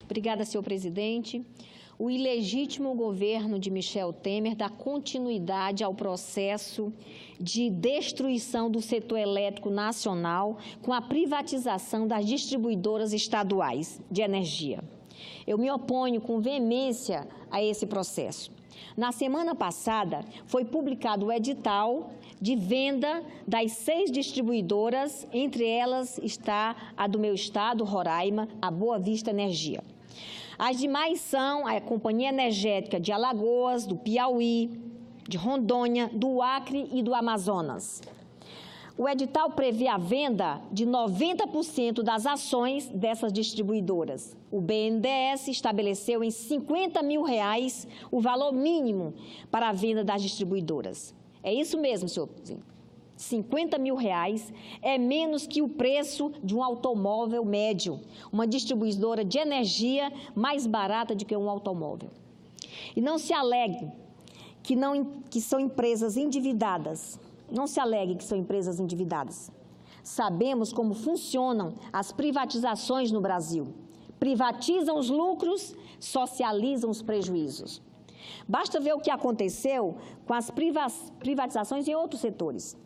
Obrigada, senhor presidente. O ilegítimo governo de Michel Temer dá continuidade ao processo de destruição do setor elétrico nacional com a privatização das distribuidoras estaduais de energia. Eu me oponho com veemência a esse processo. Na semana passada, foi publicado o edital de venda das 6 distribuidoras, entre elas está a do meu estado, Roraima, a Boa Vista Energia. As demais são a Companhia Energética de Alagoas, do Piauí, de Rondônia, do Acre e do Amazonas. O edital prevê a venda de 90% das ações dessas distribuidoras. O BNDES estabeleceu em R$50 mil o valor mínimo para a venda das distribuidoras. É isso mesmo, senhor presidente. R$50 mil é menos que o preço de um automóvel médio, uma distribuidora de energia mais barata do que um automóvel. E não se alegue que são empresas endividadas. Não se alegue que são empresas endividadas. Sabemos como funcionam as privatizações no Brasil. Privatizam os lucros, socializam os prejuízos. Basta ver o que aconteceu com as privatizações em outros setores.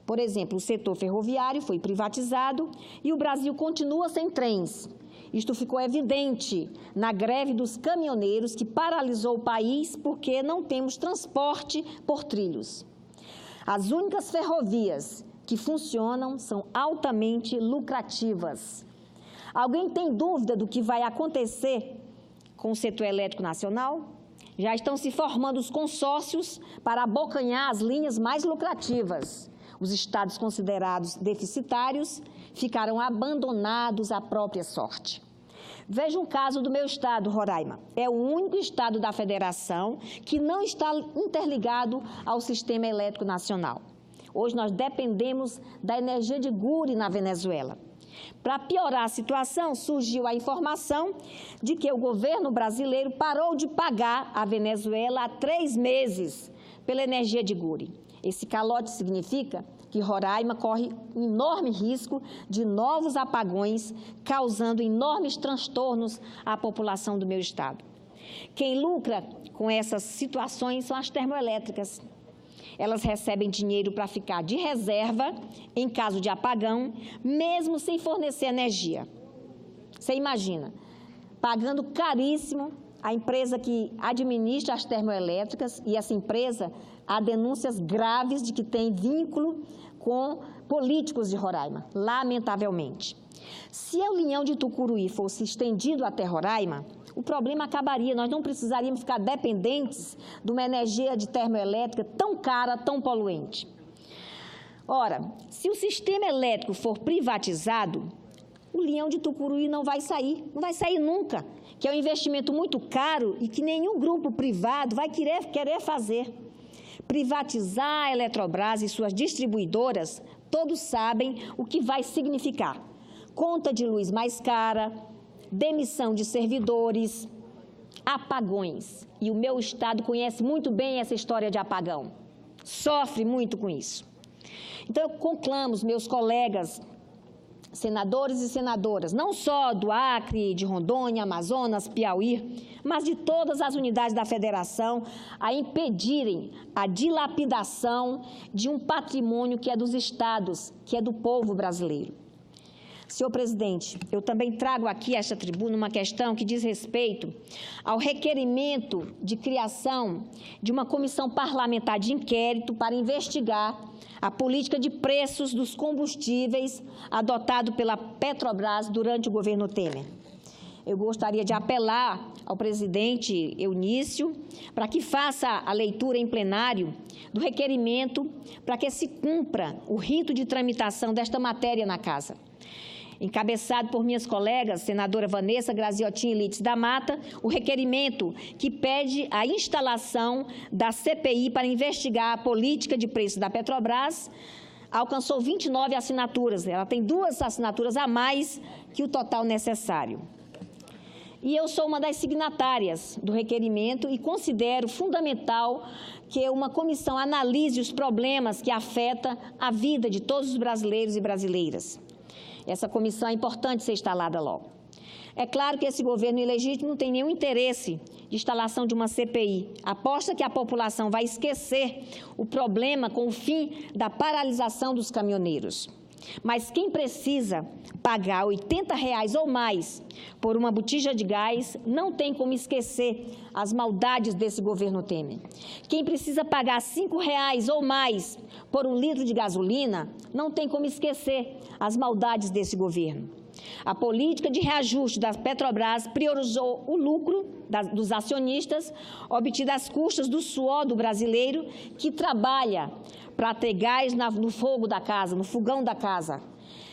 Por exemplo, o setor ferroviário foi privatizado e o Brasil continua sem trens. Isto ficou evidente na greve dos caminhoneiros que paralisou o país porque não temos transporte por trilhos. As únicas ferrovias que funcionam são altamente lucrativas. Alguém tem dúvida do que vai acontecer com o setor elétrico nacional? Já estão se formando os consórcios para abocanhar as linhas mais lucrativas. Os estados considerados deficitários ficaram abandonados à própria sorte. Veja um caso do meu estado, Roraima. É o único estado da federação que não está interligado ao sistema elétrico nacional. Hoje nós dependemos da energia de Guri na Venezuela. Para piorar a situação, surgiu a informação de que o governo brasileiro parou de pagar a Venezuela há 3 meses pela energia de Guri. Esse calote significa que Roraima corre enorme risco de novos apagões, causando enormes transtornos à população do meu estado. Quem lucra com essas situações são as termoelétricas. Elas recebem dinheiro para ficar de reserva em caso de apagão, mesmo sem fornecer energia. Você imagina, pagando caríssimo a empresa que administra as termoelétricas, e essa empresa há denúncias graves de que tem vínculo com políticos de Roraima, lamentavelmente. Se a linhão de Tucuruí fosse estendido até Roraima, o problema acabaria, nós não precisaríamos ficar dependentes de uma energia de termoelétrica tão cara, tão poluente. Ora, se o sistema elétrico for privatizado, o linhão de Tucuruí não vai sair nunca, que é um investimento muito caro e que nenhum grupo privado vai querer fazer. Privatizar a Eletrobras e suas distribuidoras, todos sabem o que vai significar. Conta de luz mais cara, demissão de servidores, apagões. E o meu estado conhece muito bem essa história de apagão. Sofre muito com isso. Então, eu conclamo os meus colegas senadores e senadoras, não só do Acre, de Rondônia, Amazonas, Piauí, mas de todas as unidades da federação, a impedirem a dilapidação de um patrimônio que é dos estados, que é do povo brasileiro. Senhor presidente, eu também trago aqui a esta tribuna uma questão que diz respeito ao requerimento de criação de uma comissão parlamentar de inquérito para investigar a política de preços dos combustíveis adotado pela Petrobras durante o governo Temer. Eu gostaria de apelar ao presidente Eunício para que faça a leitura em plenário do requerimento para que se cumpra o rito de tramitação desta matéria na Casa. Encabeçado por minhas colegas, senadora Vanessa Graziotin Lites da Mata, o requerimento que pede a instalação da CPI para investigar a política de preços da Petrobras alcançou 29 assinaturas. Ela tem 2 assinaturas a mais que o total necessário. E eu sou uma das signatárias do requerimento e considero fundamental que uma comissão analise os problemas que afetam a vida de todos os brasileiros e brasileiras. Essa comissão é importante ser instalada logo. É claro que esse governo ilegítimo não tem nenhum interesse de instalação de uma CPI. Aposta que a população vai esquecer o problema com o fim da paralisação dos caminhoneiros. Mas quem precisa pagar R$ 80 ou mais por uma botija de gás não tem como esquecer as maldades desse governo Temer. Quem precisa pagar R$ 5 ou mais por um litro de gasolina não tem como esquecer as maldades desse governo. A política de reajuste da Petrobras priorizou o lucro dos acionistas, obtido às custas do suor do brasileiro que trabalha para ter gás no fogo da casa, no fogão da casa,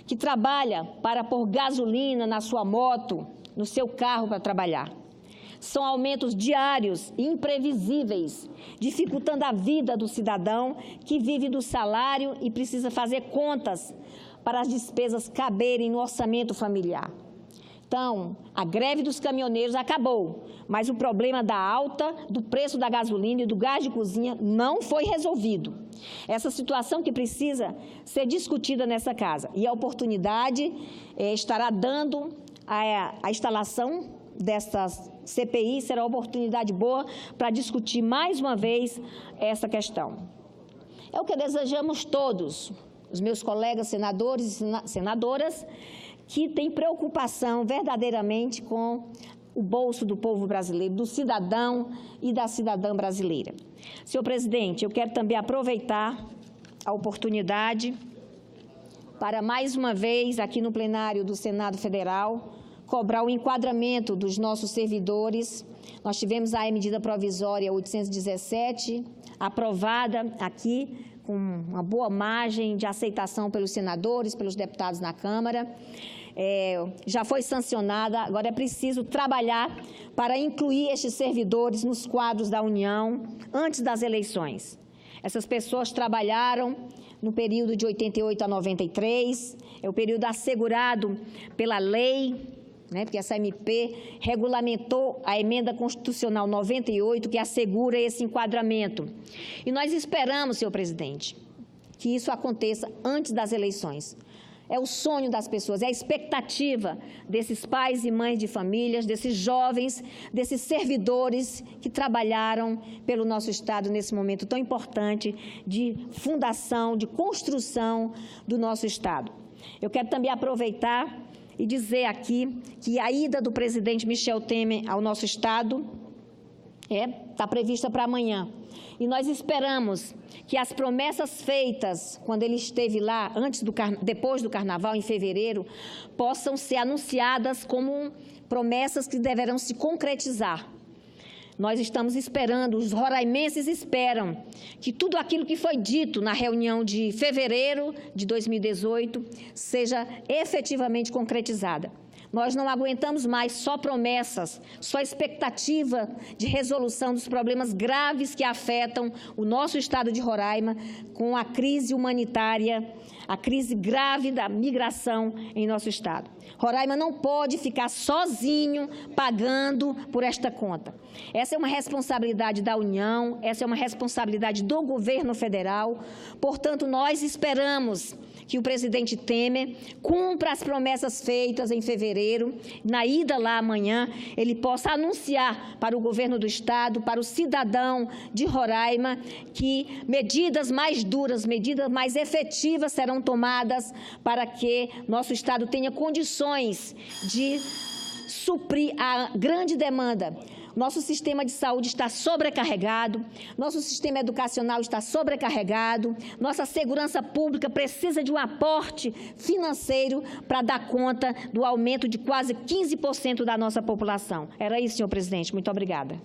que trabalha para pôr gasolina na sua moto, no seu carro para trabalhar. São aumentos diários e imprevisíveis, dificultando a vida do cidadão que vive do salário e precisa fazer contas para as despesas caberem no orçamento familiar. Então, a greve dos caminhoneiros acabou, mas o problema da alta do preço da gasolina e do gás de cozinha não foi resolvido. Essa situação que precisa ser discutida nessa casa. E a oportunidade estará dando a instalação dessa CPI, será uma oportunidade boa para discutir mais uma vez essa questão. É o que desejamos todos, os meus colegas senadores e senadoras, que têm preocupação verdadeiramente com o bolso do povo brasileiro, do cidadão e da cidadã brasileira. Senhor presidente, eu quero também aproveitar a oportunidade para, mais uma vez, aqui no plenário do Senado Federal, cobrar o enquadramento dos nossos servidores. Nós tivemos a medida provisória 817, aprovada aqui, com uma boa margem de aceitação pelos senadores, pelos deputados na Câmara. Já foi sancionada, agora é preciso trabalhar para incluir estes servidores nos quadros da União antes das eleições. Essas pessoas trabalharam no período de 88 a 93, é o período assegurado pela lei, porque essa MP regulamentou a emenda constitucional 98, que assegura esse enquadramento. E nós esperamos, senhor presidente, que isso aconteça antes das eleições. É o sonho das pessoas, é a expectativa desses pais e mães de famílias, desses jovens, desses servidores que trabalharam pelo nosso Estado nesse momento tão importante de fundação, de construção do nosso Estado. Eu quero também aproveitar e dizer aqui que a ida do presidente Michel Temer ao nosso Estado está prevista para amanhã. E nós esperamos que as promessas feitas quando ele esteve lá, depois do Carnaval, em fevereiro, possam ser anunciadas como promessas que deverão se concretizar. Nós estamos esperando, os roraimenses esperam que tudo aquilo que foi dito na reunião de fevereiro de 2018 seja efetivamente concretizada. Nós não aguentamos mais só promessas, só expectativa de resolução dos problemas graves que afetam o nosso Estado de Roraima com a crise humanitária, a crise grave da migração em nosso Estado. Roraima não pode ficar sozinho pagando por esta conta. Essa é uma responsabilidade da União, essa é uma responsabilidade do governo federal. Portanto, nós esperamos que o presidente Temer cumpra as promessas feitas em fevereiro, na ida lá amanhã, ele possa anunciar para o governo do Estado, para o cidadão de Roraima, que medidas mais duras, medidas mais efetivas serão tomadas para que nosso Estado tenha condições de suprir a grande demanda. Nosso sistema de saúde está sobrecarregado, nosso sistema educacional está sobrecarregado, nossa segurança pública precisa de um aporte financeiro para dar conta do aumento de quase 15% da nossa população. Era isso, senhor presidente. Muito obrigada.